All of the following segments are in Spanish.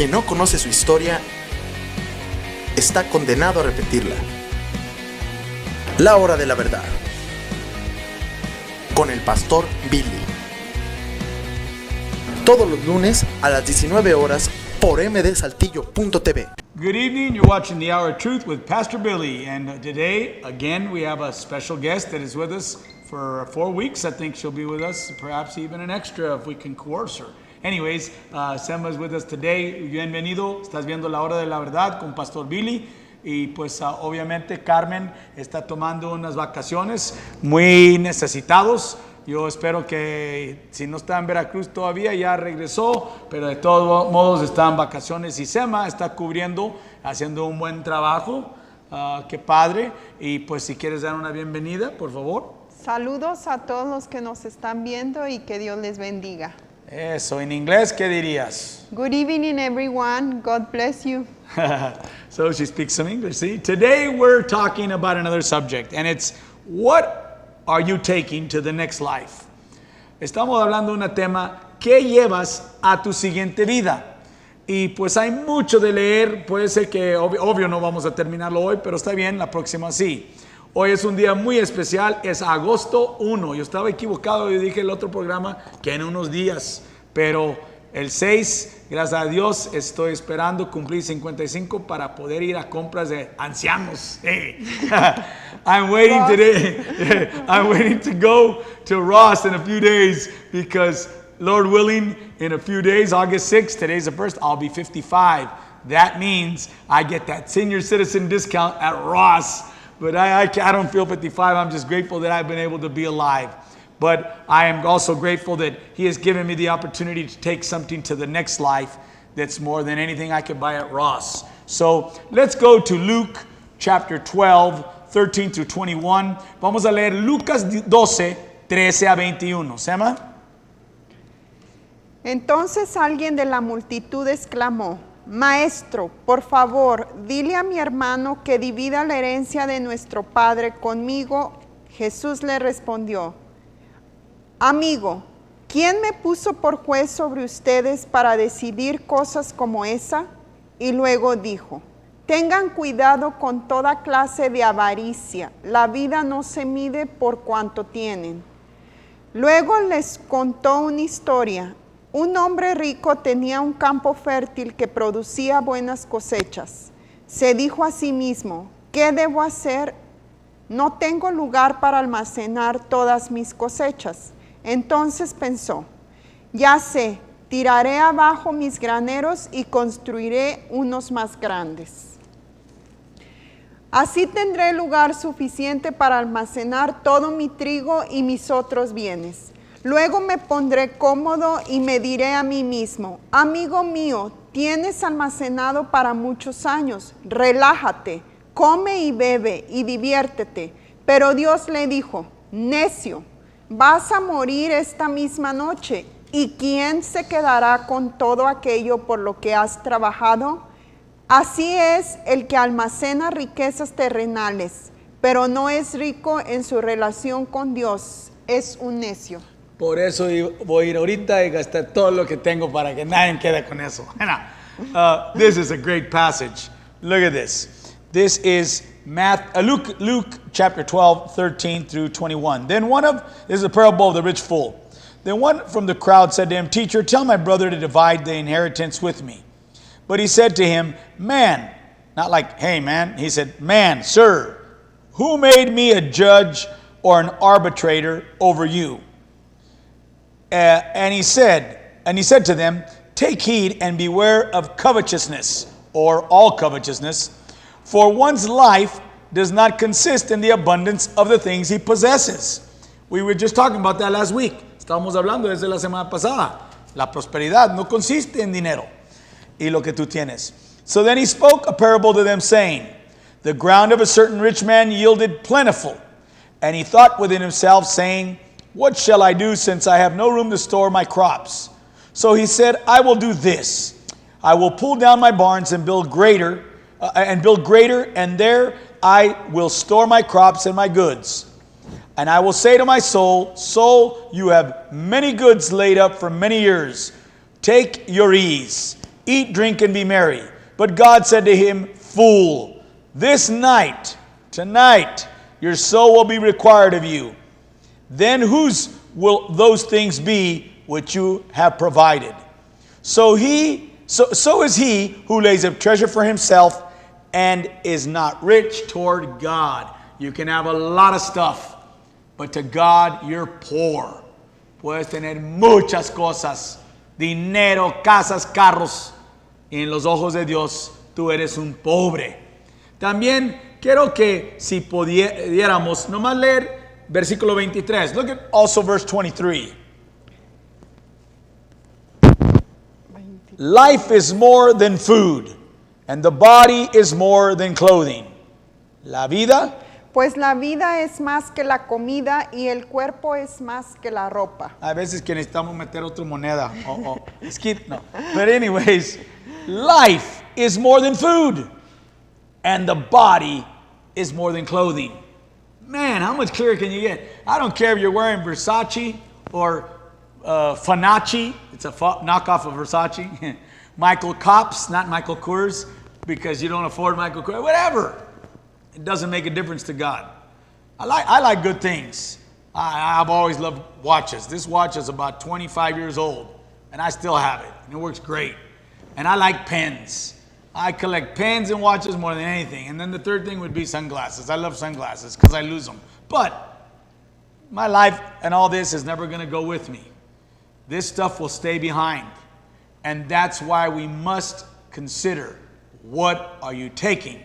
Quien no conoce su historia está condenado a repetirla. La hora de la verdad. Con el pastor Billy. Todos los lunes a las 19 horas por mdsaltillo.tv. Good evening, you're watching The Hour of Truth with Pastor Billy, and today, again, we have a special guest that is with us for 4 weeks. I think she'll be with us, perhaps even an extra if we can coerce her. Anyways, Selma is with us today. Bienvenido, estás viendo La Hora de la Verdad con Pastor Billy. Y pues obviamente Carmen está tomando unas vacaciones muy necesitados. Yo espero que si no está en Veracruz todavía ya regresó, pero de todos modos está en vacaciones y Sema está cubriendo, haciendo un buen trabajo. Qué padre. Y pues si quieres dar una bienvenida, por favor. Saludos a todos los que nos están viendo y que Dios les bendiga. Eso, en inglés, ¿qué dirías? Good evening, everyone. God bless you. So she speaks some English. See, today we're talking about another subject, and it's what are you taking to the next life? Estamos hablando de un tema, ¿qué llevas a tu siguiente vida? Y pues hay mucho de leer, puede ser que obvio no vamos a terminarlo hoy, pero está bien, la próxima sí. Hoy es un día muy especial, es agosto 1. Yo estaba equivocado, yo dije el otro programa que en unos días, pero el 6, gracias a Dios, estoy esperando cumplir 55 para poder ir a compras de ancianos. Hey. I'm waiting today. I'm waiting to go to Ross in a few days because Lord willing, in a few days, August 6th, today's the 1st, I'll be 55. That means I get that senior citizen discount at Ross. But I don't feel 55. I'm just grateful that I've been able to be alive. But I am also grateful that He has given me the opportunity to take something to the next life that's more than anything I could buy at Ross. So let's go to Luke chapter 12, 13 through 21. Vamos a leer Lucas 12, 13 a 21. ¿Sema? Entonces alguien de la multitud exclamó: Maestro, por favor, dile a mi hermano que divida la herencia de nuestro padre conmigo. Jesús le respondió: Amigo, ¿quién me puso por juez sobre ustedes para decidir cosas como esa? Y luego dijo: Tengan cuidado con toda clase de avaricia. La vida no se mide por cuanto tienen. Luego les contó una historia. Un hombre rico tenía un campo fértil que producía buenas cosechas. Se dijo a sí mismo: ¿qué debo hacer? No tengo lugar para almacenar todas mis cosechas. Entonces pensó: ya sé, tiraré abajo mis graneros y construiré unos más grandes. Así tendré lugar suficiente para almacenar todo mi trigo y mis otros bienes. Luego me pondré cómodo y me diré a mí mismo: amigo mío, tienes almacenado para muchos años, relájate, come y bebe y diviértete. Pero Dios le dijo: necio, vas a morir esta misma noche, ¿y quién se quedará con todo aquello por lo que has trabajado? Así es el que almacena riquezas terrenales, pero no es rico en su relación con Dios, es un necio. Por eso voy a ir ahorita y gastar todo lo que tengo para que nadie quede con eso. This is a great passage. Look at this. This is Luke chapter 12, 13 through 21. This is a parable of the rich fool. Then one from the crowd said to him, Teacher, tell my brother to divide the inheritance with me. But he said to him, Man, not like, hey man, he said, Man, sir, who made me a judge or an arbitrator over you? And he said to them, Take heed and beware of covetousness, or all covetousness, for one's life does not consist in the abundance of the things he possesses. We were just talking about that last week. Estábamos hablando desde la semana pasada. La prosperidad no consiste en dinero y lo que tú tienes. So then he spoke a parable to them, saying, The ground of a certain rich man yielded plentiful. And he thought within himself, saying, What shall I do, since I have no room to store my crops? So he said, I will do this. I will pull down my barns and build greater, and there I will store my crops and my goods. And I will say to my soul, Soul, you have many goods laid up for many years. Take your ease, Eat, drink, and be merry. But God said to him, Fool, this night, tonight, your soul will be required of you. Then whose will those things be which you have provided? So is he who lays up treasure for himself and is not rich toward God. You can have a lot of stuff, but to God you're poor. Puedes tener muchas cosas, dinero, casas, carros, y en los ojos de Dios tú eres un pobre. También quiero que si pudiéramos nomás leer versículo 23. Look at also verse 23. Life is more than food, and the body is more than clothing. La vida, Pues la vida es más que la comida y el cuerpo es más que la ropa. a veces que necesitamos meter otra moneda. Skip, no. But anyways, life is more than food, and the body is more than clothing. Man, how much clearer can you get? I don't care if you're wearing Versace or Fanachi. It's a knockoff of Versace. Michael Kops, not Michael Kors, because you don't afford Michael Kors. Whatever. It doesn't make a difference to God. I like good things. I've always loved watches. This watch is about 25 years old, and I still have it, and it works great. And I like pens. I collect pens and watches more than anything. And then the third thing would be sunglasses. I love sunglasses because I lose them. But my life and all this is never going to go with me. This stuff will stay behind. And that's why we must consider, what are you taking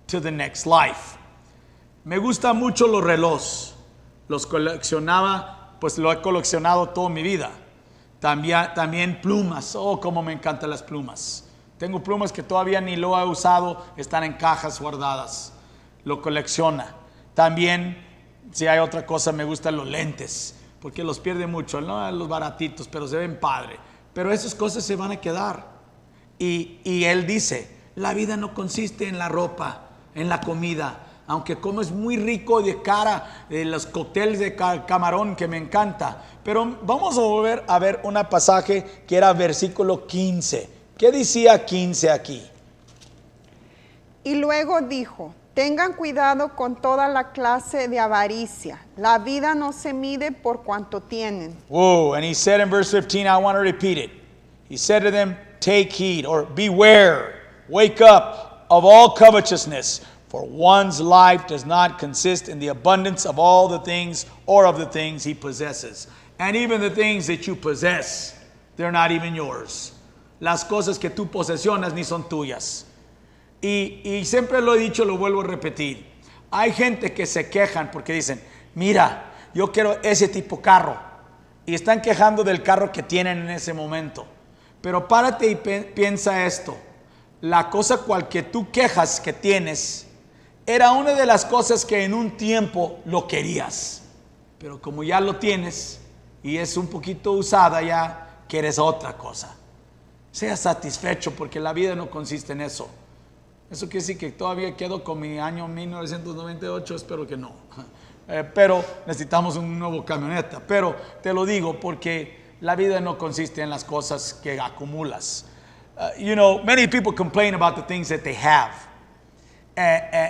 to the next life? Me gusta mucho los relojes. Los coleccionaba, pues lo he coleccionado toda mi vida. También plumas. Oh, cómo me encantan las plumas. Tengo plumas que todavía ni lo he usado, están en cajas guardadas. Lo colecciona. También, si hay otra cosa, me gustan los lentes, porque los pierde mucho, ¿no? Los baratitos, pero se ven padre. Pero esas cosas se van a quedar. Y él dice, la vida no consiste en la ropa, en la comida. Aunque comes muy rico de cara, los cócteles de camarón que me encanta. Pero vamos a volver a ver un pasaje que era versículo 15. ¿Qué decía 15 aquí? Y luego dijo, tengan cuidado con toda la clase de avaricia. La vida no se mide por cuanto tienen. Whoa, and he said in verse 15, I want to repeat it. He said to them, take heed, or beware, wake up of all covetousness, for one's life does not consist in the abundance of all the things or of the things he possesses. And even the things that you possess, they're not even yours. Las cosas que tú posesionas ni son tuyas. Y siempre lo he dicho, lo vuelvo a repetir. Hay gente que se quejan porque dicen, mira, yo quiero ese tipo carro. Y están quejando del carro que tienen en ese momento. Pero párate y piensa esto. La cosa cual que tú quejas que tienes era una de las cosas que en un tiempo lo querías. Pero como ya lo tienes y es un poquito usada, ya quieres otra cosa. Sea satisfecho, porque la vida no consiste en eso. Eso quiere decir que todavía quedo con mi año 1998, espero que no. Pero necesitamos un nuevo camioneta. Pero te lo digo porque la vida no consiste en las cosas que acumulas. You know, many people complain about the things that they have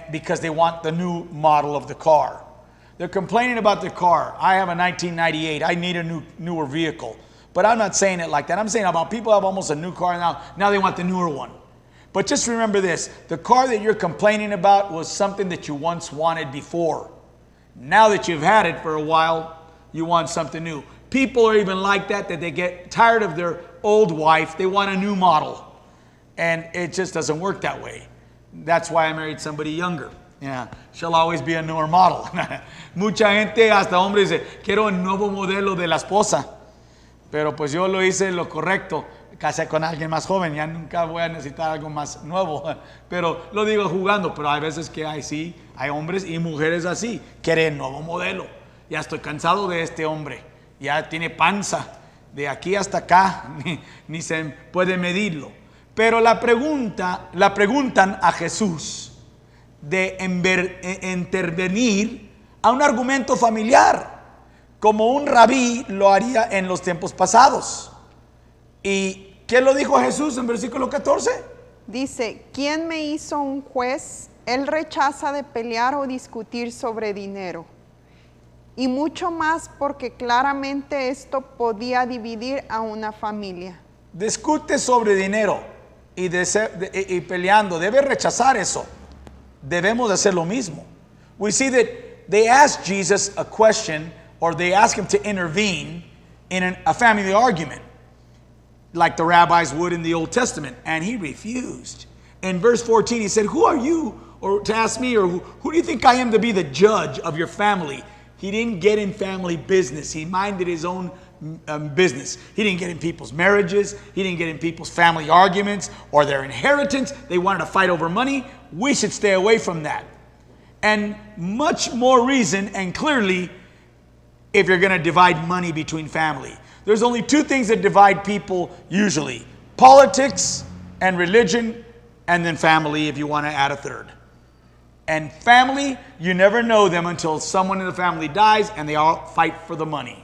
because they want the new model of the car. They're complaining about the car. I have a 1998. I need a newer vehicle. But I'm not saying it like that. I'm saying about people have almost a new car now. Now they want the newer one. But just remember this. The car that you're complaining about was something that you once wanted before. Now that you've had it for a while, you want something new. People are even like that they get tired of their old wife. They want a new model. And it just doesn't work that way. That's why I married somebody younger. Yeah, she'll always be a newer model. Mucha gente, hasta hombre, dice, quiero un nuevo modelo de la esposa. Pero pues yo lo hice lo correcto, casé con alguien más joven, ya nunca voy a necesitar algo más nuevo. Pero lo digo jugando, pero hay veces que hay hombres y mujeres así, quieren nuevo modelo. Ya estoy cansado de este hombre, ya tiene panza, de aquí hasta acá, ni se puede medirlo. Pero la preguntan a Jesús de intervenir a un argumento familiar, como un rabí lo haría en los tiempos pasados. Y ¿Qué lo dijo Jesús en versículo 14? Dice, ¿quién me hizo un juez? Él rechaza de pelear o discutir sobre dinero. Y mucho más porque claramente esto podía dividir a una familia. Discute sobre dinero y peleando. Debe rechazar eso. Debemos de hacer lo mismo. We see that they asked Jesus a question, or they asked him to intervene in a family argument, like the rabbis would in the Old Testament, and he refused. In verse 14, he said, who are you, or to ask me, or who do you think I am to be the judge of your family? He didn't get in family business. He minded his own business. He didn't get in people's marriages. He didn't get in people's family arguments or their inheritance. They wanted to fight over money. We should stay away from that. And much more reason, and clearly, if you're going to divide money between family. There's only two things that divide people usually: politics and religion, and then family if you want to add a third. And family, you never know them until someone in the family dies and they all fight for the money.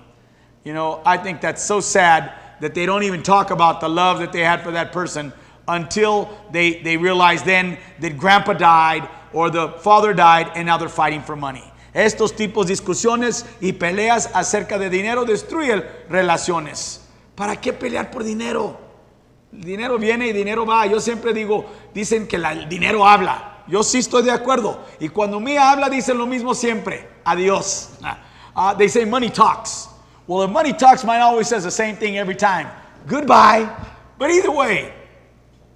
You know, I think that's so sad that they don't even talk about the love that they had for that person until they realize then that grandpa died or the father died and now they're fighting for money. Estos tipos de discusiones y peleas acerca de dinero destruyen relaciones. ¿Para qué pelear por dinero? El dinero viene y dinero va. Yo siempre digo, dicen que el dinero habla. Yo sí estoy de acuerdo. Y cuando me habla, dicen lo mismo siempre. Adiós. They say money talks. Well, if money talks, mine always says the same thing every time. Goodbye. But either way,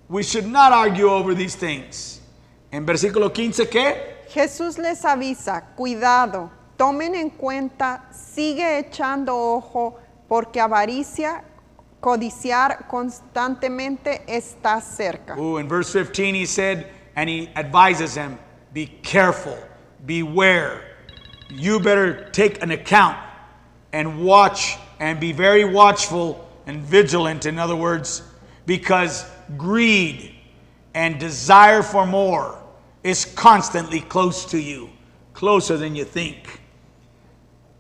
we should not argue over these things. En versículo 15, ¿qué? Jesús les avisa, cuidado, tomen en cuenta, sigue echando ojo, porque avaricia, codiciar constantemente está cerca. In verse 15 he said, and he advises them, be careful, beware. You better take an account and watch and be very watchful and vigilant, in other words, because greed and desire for more is constantly close to you, closer than you think.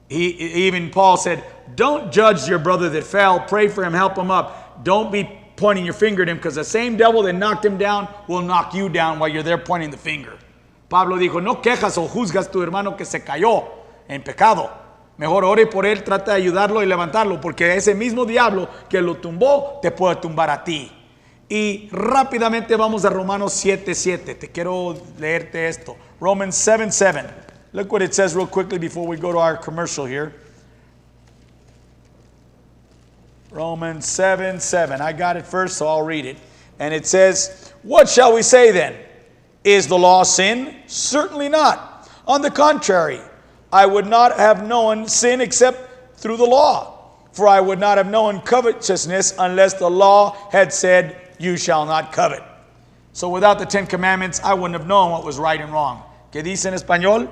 Even Paul said, don't judge your brother that fell, pray for him, help him up. Don't be pointing your finger at him, because the same devil that knocked him down will knock you down while you're there pointing the finger. Pablo dijo, no quejas o juzgas tu hermano que se cayó en pecado. Mejor ore por él, trata de ayudarlo y levantarlo, porque ese mismo diablo que lo tumbó te puede tumbar a ti. Y rápidamente vamos a Romanos 7:7. Te quiero leerte esto. Romans 7:7. Look what it says real quickly before we go to our commercial here. Romans 7:7. I got it first, so I'll read it. And it says, what shall we say then? Is the law sin? Certainly not. On the contrary, I would not have known sin except through the law. For I would not have known covetousness unless the law had said, you shall not covet. So without the 10 Commandments, I wouldn't have known what was right and wrong. ¿Qué dice en español?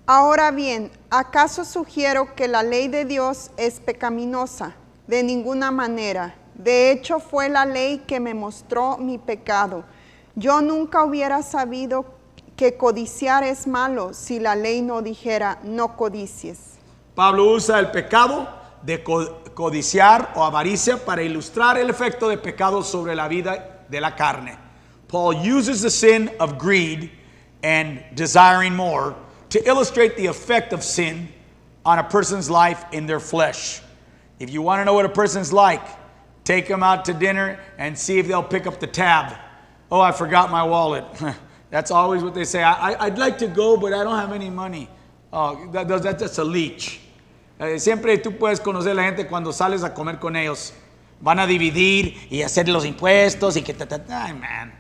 Ahora bien, ¿acaso sugiero que la ley de Dios es pecaminosa? De ninguna manera. De hecho, fue la ley que me mostró mi pecado. Yo nunca hubiera sabido que codiciar es malo si la ley no dijera, no codicies. Pablo usa el pecado de codiciar o avaricia para ilustrar el efecto de pecado sobre la vida de la carne. Paul uses the sin of greed and desiring more to illustrate the effect of sin on a person's life in their flesh. If you want to know what a person's like, take them out to dinner and see if they'll pick up the tab. Oh, I forgot my wallet. That's always what they say. I'd like to go, but I don't have any money. Oh, that's a leech. Siempre tú puedes conocer a la gente cuando sales a comer con ellos. Van a dividir y hacer los impuestos y que ay, man.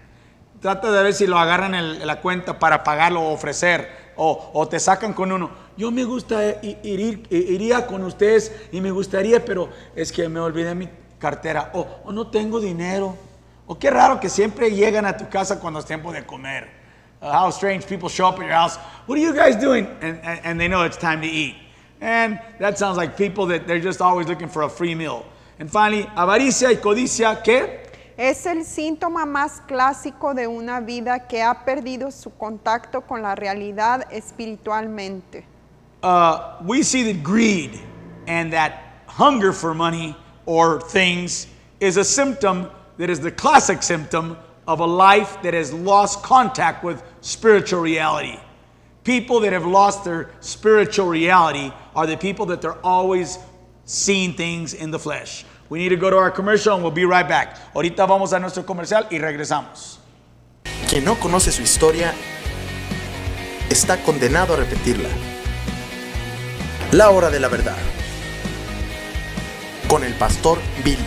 Trata de ver si lo agarran en la cuenta para pagarlo o ofrecer. O te sacan con uno. Yo me gusta iría con ustedes y me gustaría, pero es que me olvidé mi cartera. O no tengo dinero. O qué raro que siempre llegan a tu casa cuando es tiempo de comer. How strange people show up at your house. What are you guys doing? And they know it's time to eat. And that sounds like people that they're just always looking for a free meal. And finally, avaricia y codicia, ¿qué? Es el síntoma más clásico de una vida que ha perdido su contacto con la realidad espiritualmente. We see that greed and that hunger for money or things is a symptom that is the classic symptom of a life that has lost contact with spiritual reality. People that have lost their spiritual reality are the people that they're always seeing things in the flesh. We need to go to our commercial and we'll be right back. Ahorita vamos a nuestro comercial y regresamos. Quien no conoce su historia está condenado a repetirla. La hora de la verdad. Con el pastor Billy.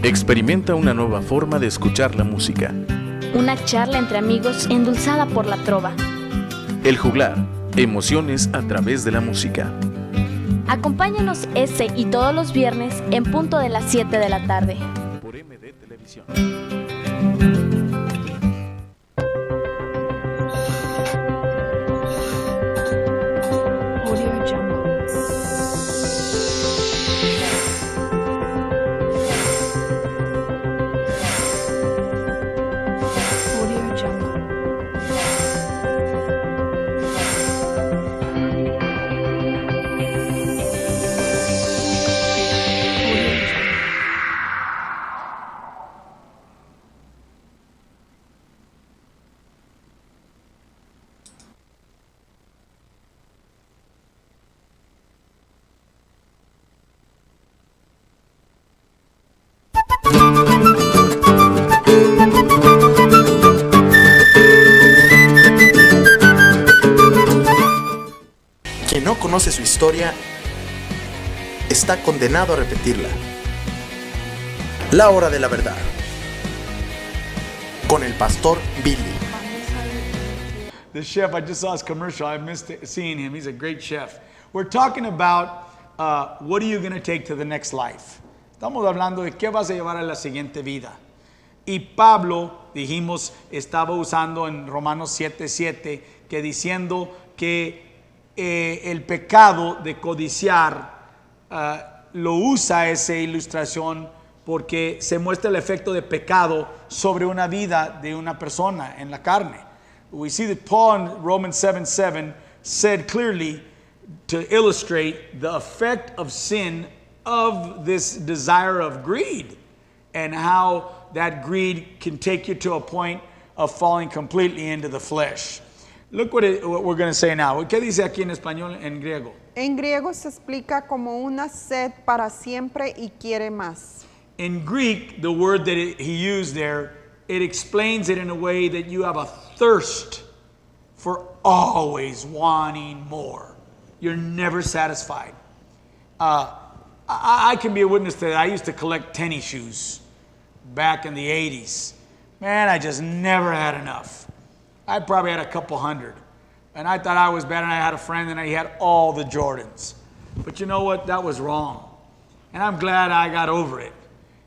Experimenta una nueva forma de escuchar la música. Una charla entre amigos endulzada por la trova. El juglar, emociones a través de la música. Acompáñanos este y todos los viernes en punto de las 7 de la tarde. Por MD Televisión. Quien no conoce su historia está condenado a repetirla. La hora de la verdad. Con el pastor Billy. The chef, I just saw his commercial. I missed seeing him. He's a great chef. We're talking about what are you going to take to the next life. Estamos hablando de qué vas a llevar a la siguiente vida. Y Pablo, dijimos, estaba usando en Romanos 7:7, que diciendo que el pecado de codiciar lo usa esa ilustración porque se muestra el efecto de pecado sobre una vida de una persona en la carne. We see that Paul in Romans 7:7 said clearly to illustrate the effect of sin of this desire of greed and how that greed can take you to a point of falling completely into the flesh. Look what we're going to say now. ¿Qué dice aquí en español, en griego? En griego se explica como una sed para siempre y quiere más. In Greek, the word that he used there, it explains it in a way that you have a thirst for always wanting more. You're never satisfied. I can be a witness to that. I used to collect tennis shoes back in the 80s. Man, I just never had enough. I probably had a couple hundred. And I thought I was better, and I had a friend, and he had all the Jordans. But you know what? That was wrong. And I'm glad I got over it.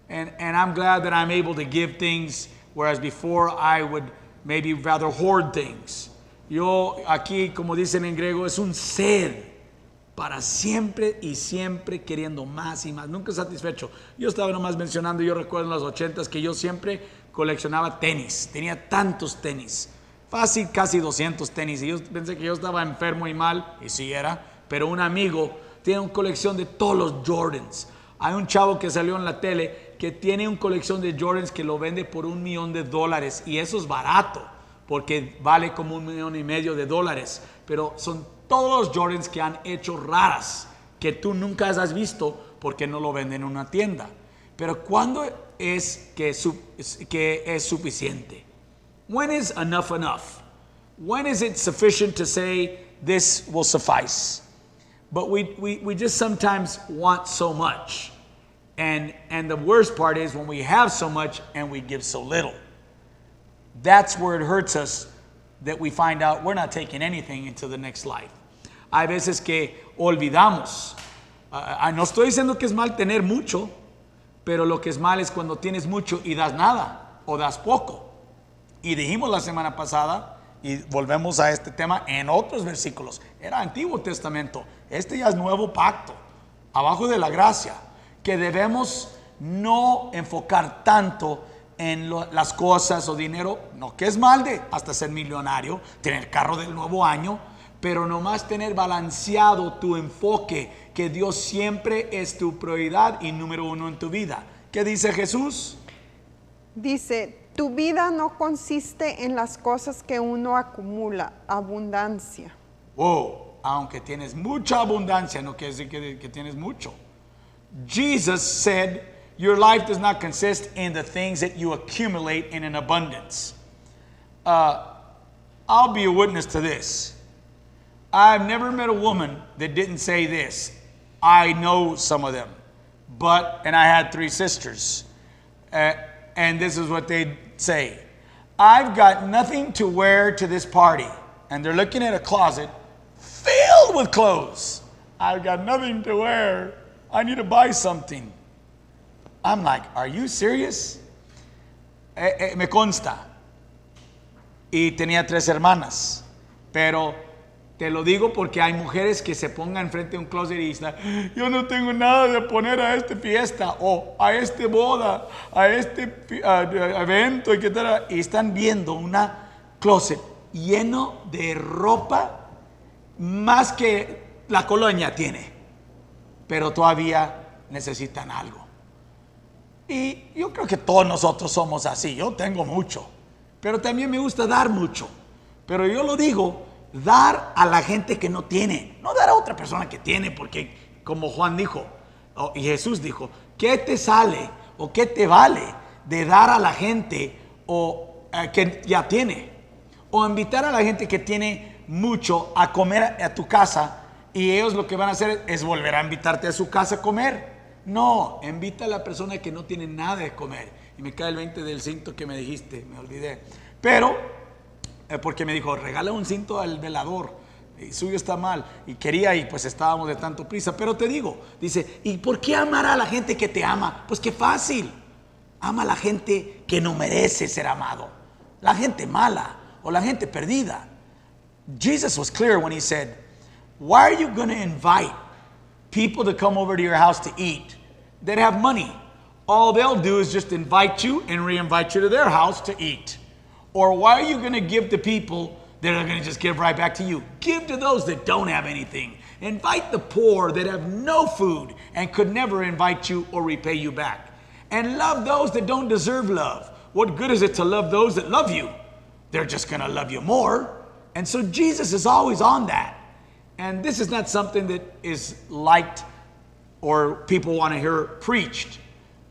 And I'm glad that I'm able to give things, whereas before I would maybe rather hoard things. Yo, aquí, como dicen en griego, es un sed para siempre y siempre queriendo más y más, nunca satisfecho. Yo estaba nomás mencionando, yo recuerdo en los 80s que yo siempre coleccionaba tenis, tenía tantos tenis. Fácil, casi 200 tenis. Y yo pensé que yo estaba enfermo y mal, y sí era, pero un amigo tiene una colección de todos los Jordans. Hay un chavo que salió en la tele que tiene una colección de Jordans que lo vende por $1 million, y eso es barato, porque vale como $1.5 million, pero son todos los Jordans que han hecho raras, que tú nunca has visto porque no lo venden en una tienda. Pero ¿cuándo es que es suficiente? When is enough enough? When is it sufficient to say this will suffice? But we just sometimes want so much. And the worst part is when we have so much and we give so little. That's where it hurts us that we find out we're not taking anything into the next life. Hay veces que olvidamos. No estoy diciendo que es mal tener mucho, pero lo que es mal es cuando tienes mucho y das nada o das poco. Y dijimos la semana pasada, y volvemos a este tema en otros versículos, era Antiguo Testamento, este ya es Nuevo Pacto, abajo de la gracia, que debemos no enfocar tanto en las cosas o dinero, no que es mal de hasta ser millonario, tener carro del nuevo año, pero nomás tener balanceado tu enfoque, que Dios siempre es tu prioridad y número uno en tu vida. ¿Qué dice Jesús? Dice, tu vida no consiste en las cosas que uno acumula, abundancia. Aunque tienes mucha abundancia, no quiere decir que tienes mucho. Jesus said, your life does not consist in the things that you accumulate in an abundance. I'll be a witness to this. I've never met a woman that didn't say this. I know some of them, and I had 3 sisters, and this is what they'd say. I've got nothing to wear to this party. And they're looking at a closet filled with clothes. I've got nothing to wear. I need to buy something. I'm like, are you serious? Me consta. Y tenía 3 hermanas. Pero te lo digo porque hay mujeres que se pongan enfrente de un closet y dicen, yo no tengo nada de poner a esta fiesta o a este boda, a este evento, y están viendo una closet lleno de ropa más que la colonia tiene, pero todavía necesitan algo. Y yo creo que todos nosotros somos así. Yo tengo mucho, pero también me gusta dar mucho. Pero yo lo digo, dar a la gente que no tiene, no dar a otra persona que tiene, porque como Juan dijo, y Jesús dijo, ¿qué te sale o qué te vale de dar a la gente que ya tiene? O invitar a la gente que tiene mucho a comer a tu casa, y ellos lo que van a hacer es volver a invitarte a su casa a comer. No, invita a la persona que no tiene nada de comer. Y me cae el 20 del cinto que me dijiste, me olvidé. Pero, porque me dijo, regala un cinto al velador, y suyo está mal. Y quería, y pues estábamos de tanto prisa. Pero te digo, dice, ¿y por qué amar a la gente que te ama? Pues qué fácil. Ama a la gente que no merece ser amado. La gente mala o la gente perdida. Jesus was clear when he said, why are you going to invite people to come over to your house to eat that have money? All they'll do is just invite you and re-invite you to their house to eat. Or why are you going to give to people that are going to just give right back to you? Give to those that don't have anything. Invite the poor that have no food and could never invite you or repay you back. And love those that don't deserve love. What good is it to love those that love you? They're just going to love you more. And so Jesus is always on that. And this is not something that is liked or people want to hear preached.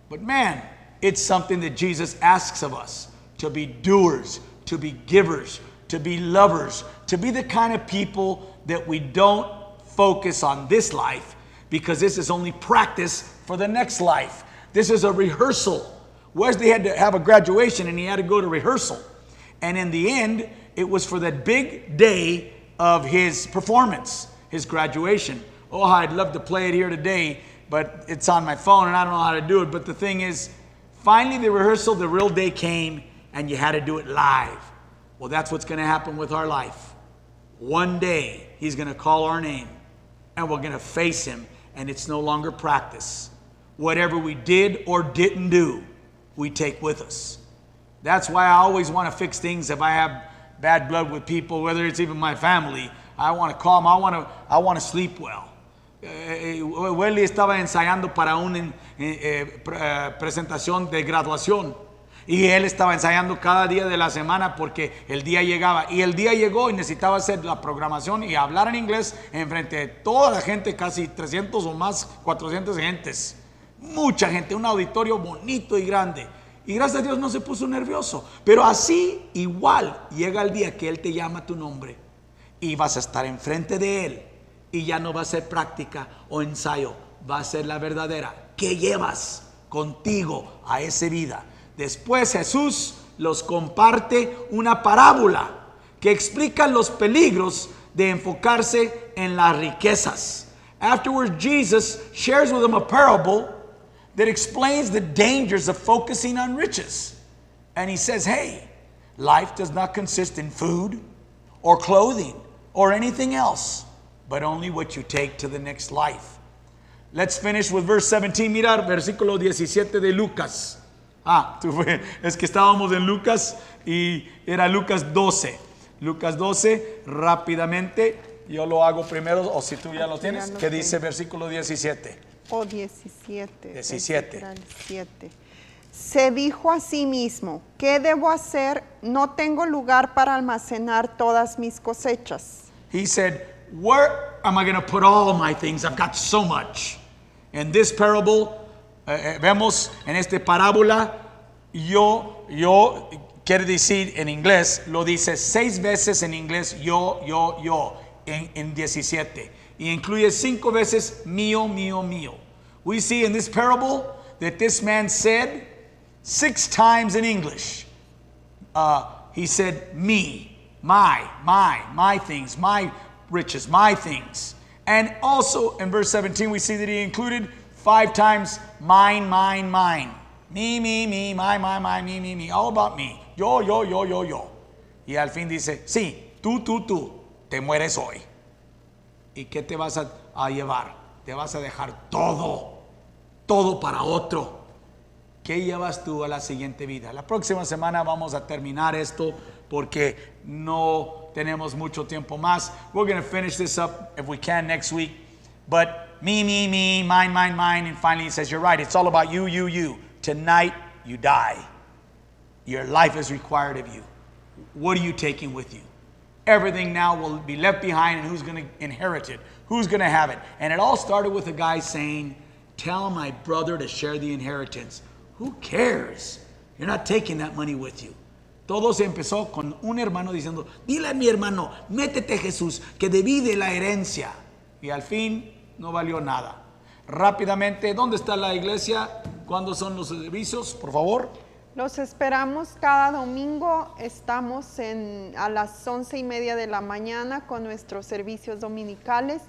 But man, it's something that Jesus asks of us, to be doers, to be givers, to be lovers, to be the kind of people that we don't focus on this life, because this is only practice for the next life. This is a rehearsal. Wesley had to have a graduation and he had to go to rehearsal. And in the end, it was for that big day of his performance, his graduation. Oh, I'd love to play it here today, but it's on my phone and I don't know how to do it. But the thing is, finally the rehearsal, the real day came, and you had to do it live. Well, that's what's going to happen with our life. One day, he's going to call our name, and we're going to face him, and it's no longer practice. Whatever we did or didn't do, we take with us. That's why I always want to fix things. If I have bad blood with people, whether it's even my family, I want to calm. I want to sleep well. Welly estaba ensayando para una presentación de graduación, y él estaba ensayando cada día de la semana porque el día llegaba, y el día llegó y necesitaba hacer la programación y hablar en inglés en frente de toda la gente, casi 300 o más, 400 gentes, mucha gente, un auditorio bonito y grande. Y gracias a Dios no se puso nervioso. Pero así igual llega el día que Él te llama tu nombre y vas a estar enfrente de Él, y ya no va a ser práctica o ensayo, va a ser la verdadera que llevas contigo a esa vida. Después Jesús los comparte una parábola que explica los peligros de enfocarse en las riquezas. Afterwards, Jesus shares with them a parable that explains the dangers of focusing on riches. And he says, hey, life does not consist in food or clothing or anything else, but only what you take to the next life. Let's finish with verse 17. Mira, versículo 17 de Lucas. Es que estábamos en Lucas y era Lucas 12. Lucas 12, rápidamente, yo lo hago primero, o si tú ya lo tienes, que dice versículo 17. O 17. 17. 7. Se dijo a sí mismo, ¿qué debo hacer? No tengo lugar para almacenar todas mis cosechas. He said, where am I going to put all my things? I've got so much. In this parable, vemos en esta parábola, yo, quiere decir en inglés, lo dice 6 veces en inglés, yo, en 17. Y incluye 5 veces mío, mío, mío. We see in this parable that this man said 6 times in English. He said me, my things, my riches, my things. And also in verse 17 we see that he included 5 times mine. Me, my, me. All about me. Yo. Y al fin dice, sí, tú, te mueres hoy. ¿Y qué te vas a llevar? Te vas a dejar todo para otro. ¿Qué llevas tú a la siguiente vida? La próxima semana vamos a terminar esto porque no tenemos mucho tiempo más. We're going to finish this up if we can next week. But me, mine. And finally he says, you're right. It's all about you. Tonight you die. Your life is required of you. What are you taking with you? Everything now will be left behind, and who's going to inherit it? Who's going to have it? And it all started with a guy saying, tell my brother to share the inheritance. Who cares? You're not taking that money with you. Todo se empezó con un hermano diciendo, dile a mi hermano, métete Jesús, que divide la herencia. Y al fin no valió nada. Rápidamente, ¿dónde está la iglesia? ¿Cuándo son los servicios? Por favor. Los esperamos cada domingo. Estamos a las 11:30 de la mañana con nuestros servicios dominicales.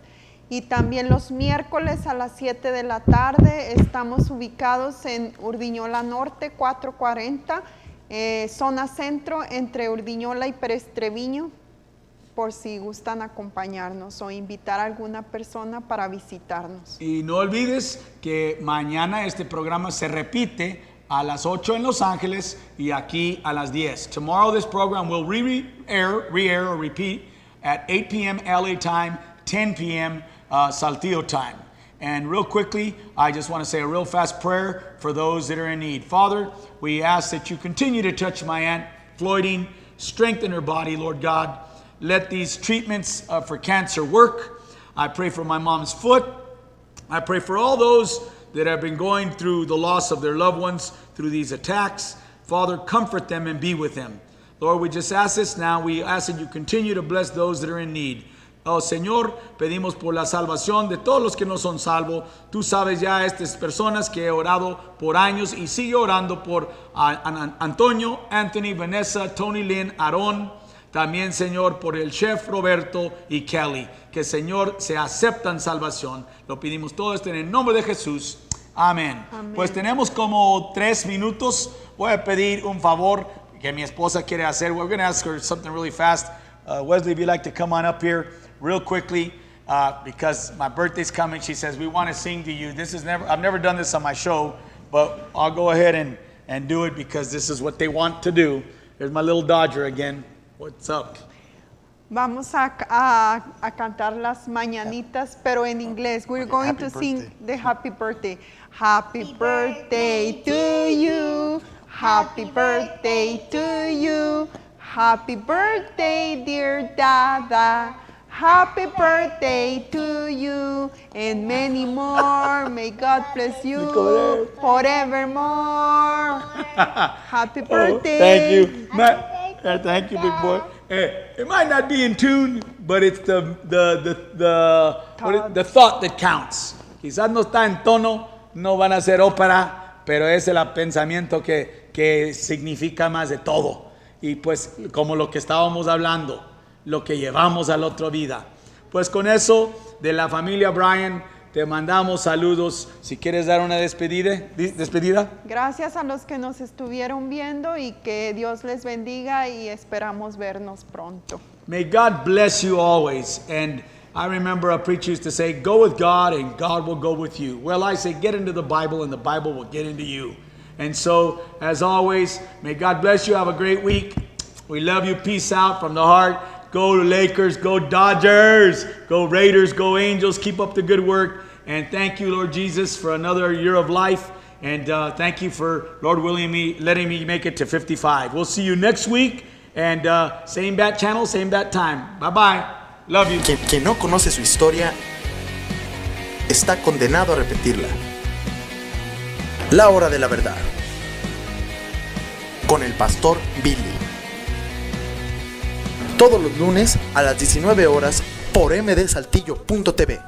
Y también los miércoles a las 7 de la tarde. Estamos ubicados en Urdiñola Norte, 440. Zona centro entre Urdiñola y Pérez Treviño, por si gustan acompañarnos o invitar a alguna persona para visitarnos. Y no olvides que mañana este programa se repite a las 8 en Los Ángeles y aquí a las 10. Tomorrow this program will re-air or repeat at 8 p.m. LA time, 10 p.m. Saltillo time. And real quickly, I just want to say a real fast prayer for those that are in need. Father, we ask that you continue to touch my Aunt Floyding, strengthen her body, Lord God. Let these treatments for cancer work. I pray for my mom's foot. I pray for all those that have been going through the loss of their loved ones through these attacks. Father, comfort them and be with them. Lord, we just ask this now. We ask that you continue to bless those that are in need. Oh, Señor, pedimos por la salvación de todos los que no son salvos. Tú sabes ya estas personas que he orado por años y sigue orando por Antonio, Anthony, Vanessa, Tony Lynn, Aarón. También, Señor, por el chef Roberto y Kelly. Que, Señor, se aceptan salvación. Lo pedimos todo esto en el nombre de Jesús. Amén. Pues tenemos como 3 minutos. Voy a pedir un favor que mi esposa quiere hacer. We're going to ask her something really fast. Wesley, if you'd like to come on up here real quickly, because my birthday's coming. She says, we want to sing to you. I've never done this on my show, but I'll go ahead and do it because this is what they want to do. There's my little Dodger again. What's up? Vamos a cantar las mañanitas, pero en inglés. We're going to sing the happy birthday. Happy birthday to you. Happy birthday to you. Happy birthday, dear Dada. Happy birthday to you and many more. May God bless you forevermore. Happy birthday. Thank you. Thank you, big boy. It might not be in tune, but it's the thought that counts. Quizás no está en tono, no van a hacer ópera, pero es el pensamiento que significa más de todo. y pues como lo que estábamos hablando, lo que llevamos a la otra vida. Pues con eso, de la familia Bryan, te mandamos saludos. Si quieres dar una despedida. Gracias a los que nos estuvieron viendo y que Dios les bendiga y esperamos vernos pronto. May God bless you always. And I remember a preacher used to say, go with God and God will go with you. Well, I say, get into the Bible and the Bible will get into you. And so, as always, may God bless you. Have a great week. We love you. Peace out from the heart. Go Lakers, go Dodgers, go Raiders, go Angels. Keep up the good work. And thank you, Lord Jesus, for another year of life. And thank you for, Lord willing, letting me make it to 55. We'll see you next week. And same bat channel, same bat time. Bye-bye. Love you. Quien no conoce su historia está condenado a repetirla. La hora de la verdad. Con el pastor Billy. Todos los lunes a las 19 horas por mdsaltillo.tv.